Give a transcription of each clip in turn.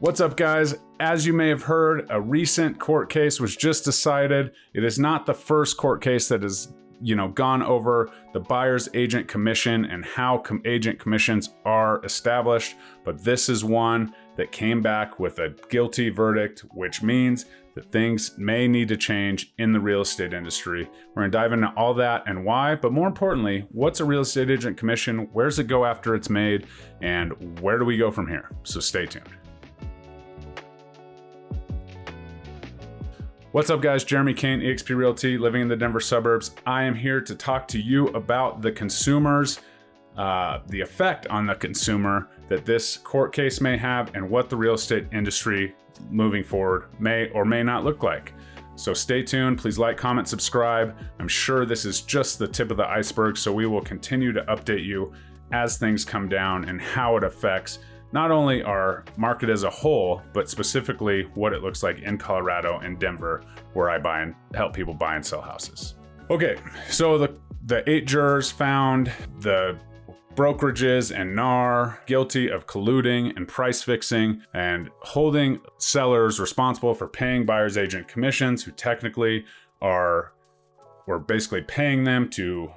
What's up, guys? As you may have heard, a recent court case was just decided. It is not the first court case that has, gone over the buyer's agent commission and how agent commissions are established, but this is one that came back with a guilty verdict, which means that things may need to change in the real estate industry. We're gonna dive into all that and why, but more importantly, what's a real estate agent commission? Where's it go after it's made? And where do we go from here? So stay tuned. What's up, guys? Jeremy Kane, eXp Realty, living in the Denver suburbs. I am here to talk to you about the consumers, the effect on the consumer that this court case may have, and what the real estate industry moving forward may or may not look like. So stay tuned. Please like, comment, subscribe. I'm sure this is just the tip of the iceberg, so we will continue to update you as things come down and how it affects not only our market as a whole, but specifically what it looks like in Colorado and Denver, where I buy and help people buy and sell houses. Okay, so the 8 jurors found the brokerages and NAR guilty of colluding and price fixing and holding sellers responsible for paying buyer's agent commissions, who technically we're basically paying them to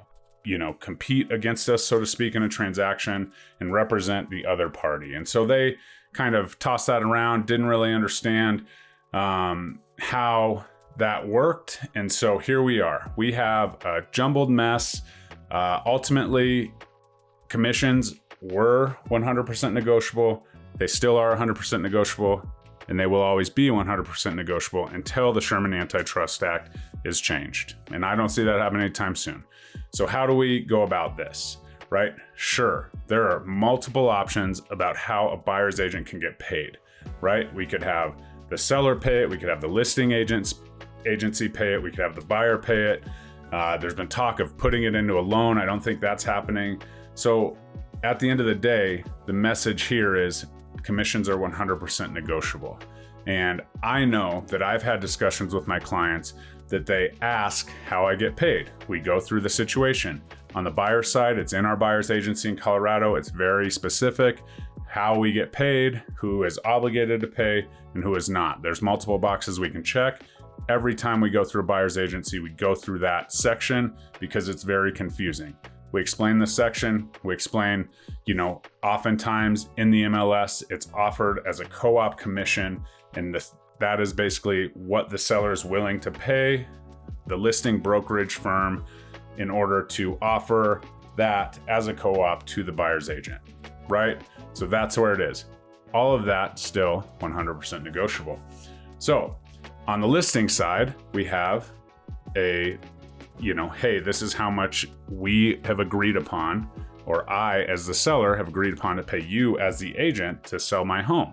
compete against us, so to speak, in a transaction and represent the other party. And so they kind of tossed that around, didn't really understand how that worked. And so here we are. We have a jumbled mess. Ultimately, commissions were 100% negotiable. They still are 100% negotiable, and they will always be 100% negotiable until the Sherman Antitrust Act is changed. And I don't see that happening anytime soon. So how do we go about this, right? Sure, there are multiple options about how a buyer's agent can get paid, right? We could have the seller pay it. We could have the listing agency pay it. We could have the buyer pay it. There's been talk of putting it into a loan. I don't think that's happening. So at the end of the day, the message here is commissions are 100% negotiable. And I know that I've had discussions with my clients that they ask how I get paid. We go through the situation. On the buyer side, it's in our buyer's agency in Colorado. It's very specific how we get paid, who is obligated to pay, and who is not. There's multiple boxes we can check. Every time we go through a buyer's agency, we go through that section because it's very confusing. We explain the section, we explain, oftentimes in the MLS, it's offered as a co-op commission, and that is basically what the seller is willing to pay the listing brokerage firm in order to offer that as a co-op to the buyer's agent, right? So that's where it is. All of that still 100% negotiable. So on the listing side, we have hey, this is how much we have agreed upon, or I, as the seller, have agreed upon to pay you as the agent to sell my home.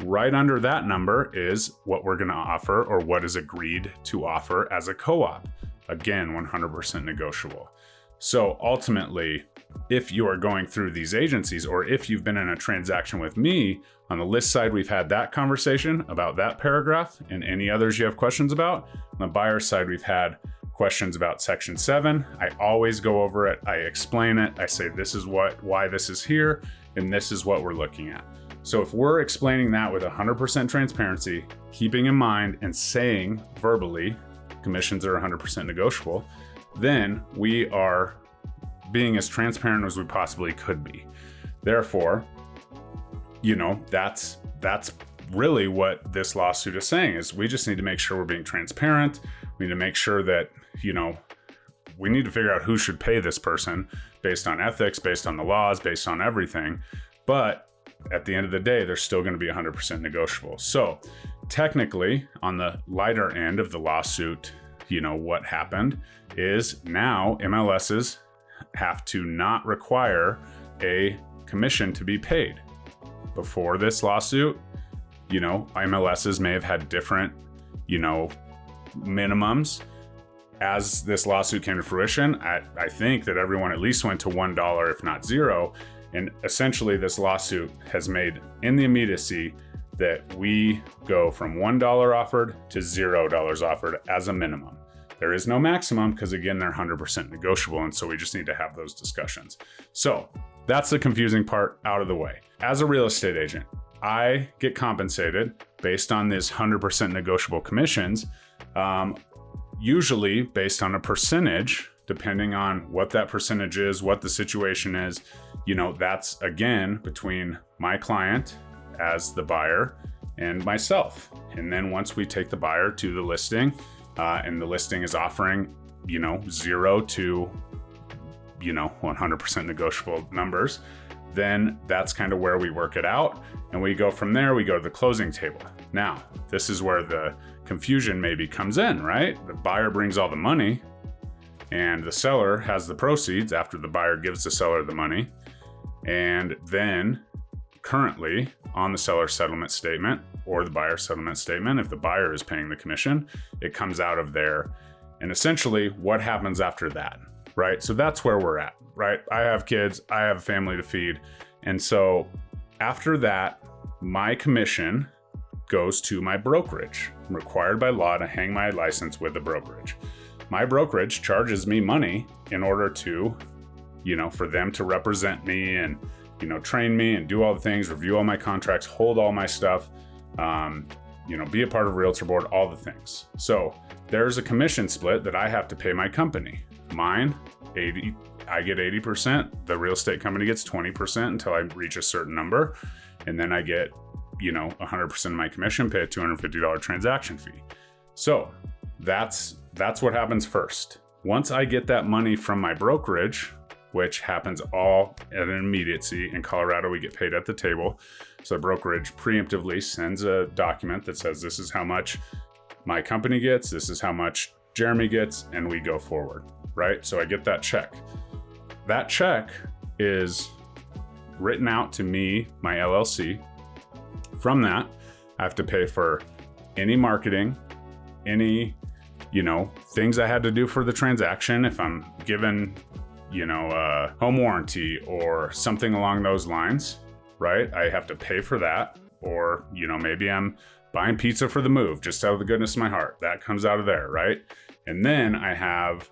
Right under that number is what we're going to offer, or what is agreed to offer as a co-op. Again, 100% negotiable. So ultimately, if you are going through these agencies, or if you've been in a transaction with me, on the list side, we've had that conversation about that paragraph and any others you have questions about. On the buyer side, we've had questions about Section 7. I always go over it. I explain it. I say, this is why this is here, and this is what we're looking at. So if we're explaining that with 100% transparency, keeping in mind and saying verbally, commissions are 100% negotiable, then we are being as transparent as we possibly could be. Therefore, that's really what this lawsuit is saying, is we just need to make sure we're being transparent. We need to make sure that, we need to figure out who should pay this person based on ethics, based on the laws, based on everything. But at the end of the day, they're still going to be 100% negotiable. So technically, on the lighter end of the lawsuit, what happened is now MLSs have to not require a commission to be paid. Before this lawsuit, MLSs may have had different, minimums. As this lawsuit came to fruition, I think that everyone at least went to $1, if not $0. And essentially, this lawsuit has made, in the immediacy, that we go from $1 offered to $0 offered as a minimum. There is no maximum because, again, they're 100% negotiable. And so we just need to have those discussions. So that's the confusing part out of the way. As a real estate agent, I get compensated based on this 100% negotiable commissions, usually based on a percentage, depending on what that percentage is, what the situation is. That's again between my client as the buyer and myself. And then once we take the buyer to the listing, and the listing is offering, 0 to, 100% negotiable numbers, then that's kind of where we work it out. And we go from there, we go to the closing table. Now, this is where the confusion maybe comes in, right? The buyer brings all the money and the seller has the proceeds after the buyer gives the seller the money. And then currently on the seller settlement statement or the buyer settlement statement, if the buyer is paying the commission, it comes out of there. And essentially what happens after that, right? So that's where we're at, right? I have kids, I have a family to feed. And so after that, my commission goes to my brokerage. I'm required by law to hang my license with the brokerage. My brokerage charges me money in order to, for them to represent me and, train me and do all the things, review all my contracts, hold all my stuff, be a part of Realtor board, all the things. So there's a commission split that I have to pay my company. Mine, I get 80%. The real estate company gets 20% until I reach a certain number. And then I get, 100% of my commission, pay a $250 transaction fee. So that's what happens first. Once I get that money from my brokerage, which happens all at an immediacy. In Colorado, we get paid at the table. So the brokerage preemptively sends a document that says, this is how much my company gets, this is how much Jeremy gets, and we go forward, right? So I get that check. That check is written out to me, my LLC. From that, I have to pay for any marketing, any, things I had to do for the transaction. If I'm given, a home warranty or something along those lines, right? I have to pay for that. Or, maybe I'm buying pizza for the move, just out of the goodness of my heart. That comes out of there, right? And then I have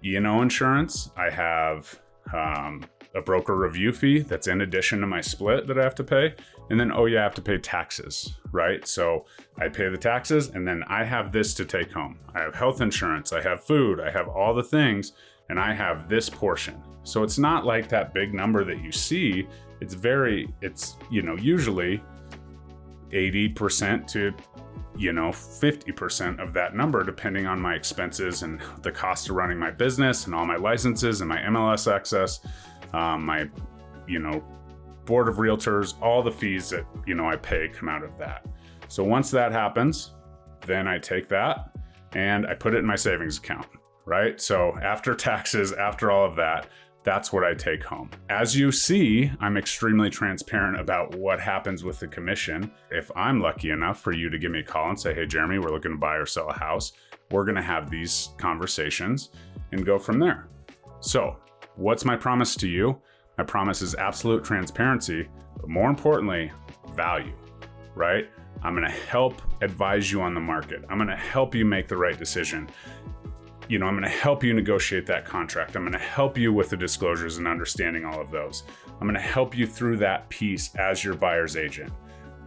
E&O insurance. I have a broker review fee that's in addition to my split that I have to pay. And then, I have to pay taxes, right? So I pay the taxes and then I have this to take home. I have health insurance, I have food, I have all the things, and I have this portion. So it's not like that big number that you see. It's usually 80% to 50% of that number, depending on my expenses and the cost of running my business and all my licenses and my MLS access, my, board of realtors, all the fees that, I pay come out of that. So once that happens, then I take that and I put it in my savings account, right? So after taxes, after all of that, that's what I take home. As you see, I'm extremely transparent about what happens with the commission. If I'm lucky enough for you to give me a call and say, hey, Jeremy, we're looking to buy or sell a house, we're gonna have these conversations and go from there. So what's my promise to you? My promise is absolute transparency, but more importantly, value, right? I'm gonna help advise you on the market. I'm gonna help you make the right decision. I'm gonna help you negotiate that contract. I'm gonna help you with the disclosures and understanding all of those. I'm gonna help you through that piece as your buyer's agent.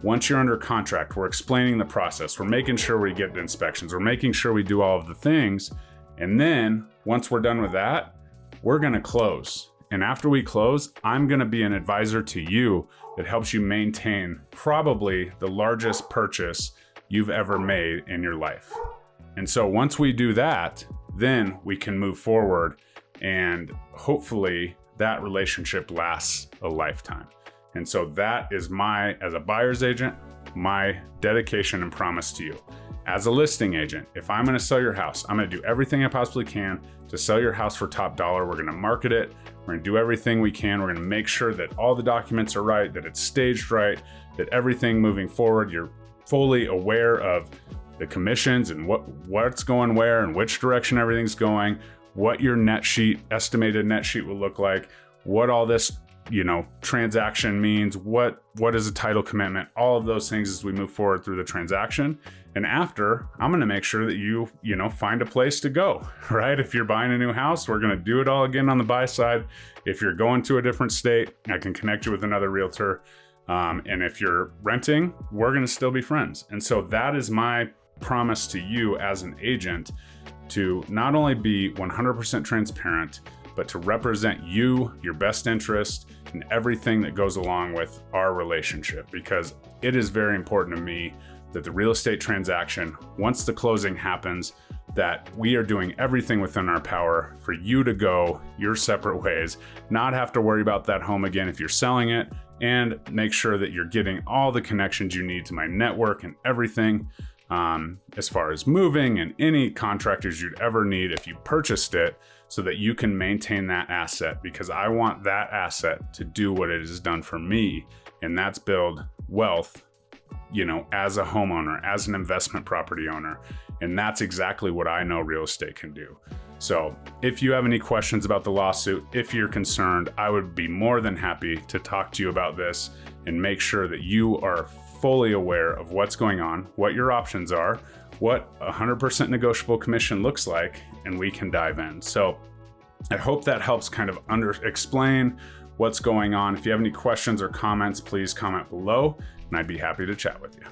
Once you're under contract, we're explaining the process. We're making sure we get the inspections. We're making sure we do all of the things. And then once we're done with that, we're gonna close. And after we close, I'm gonna be an advisor to you that helps you maintain probably the largest purchase you've ever made in your life. And so once we do that, then we can move forward and hopefully that relationship lasts a lifetime. And so that is as a buyer's agent, my dedication and promise to you. As a listing agent, if I'm gonna sell your house, I'm gonna do everything I possibly can to sell your house for top dollar. We're gonna market it. We're gonna do everything we can. We're gonna make sure that all the documents are right, that it's staged right, that everything moving forward, you're fully aware of the commissions and what's going where and which direction everything's going, what your estimated net sheet will look like, what all this, transaction means, what is a title commitment, all of those things as we move forward through the transaction. And after, I'm going to make sure that you find a place to go, right? If you're buying a new house, we're going to do it all again on the buy side. If you're going to a different state, I can connect you with another realtor. And if you're renting, we're going to still be friends. And so that is my promise to you as an agent, to not only be 100% transparent, but to represent you, your best interest, and everything that goes along with our relationship, because it is very important to me that the real estate transaction, once the closing happens, that we are doing everything within our power for you to go your separate ways, not have to worry about that home again if you're selling it, and make sure that you're getting all the connections you need to my network and everything, as far as moving and any contractors you'd ever need if you purchased it, so that you can maintain that asset, because I want that asset to do what it has done for me, and that's build wealth, as a homeowner, as an investment property owner. And that's exactly what I know real estate can do. So if you have any questions about the lawsuit, if you're concerned, I would be more than happy to talk to you about this and make sure that you are fully aware of what's going on, what your options are, what a 100% negotiable commission looks like, and we can dive in. So I hope that helps kind of explain what's going on. If you have any questions or comments, please comment below, and I'd be happy to chat with you.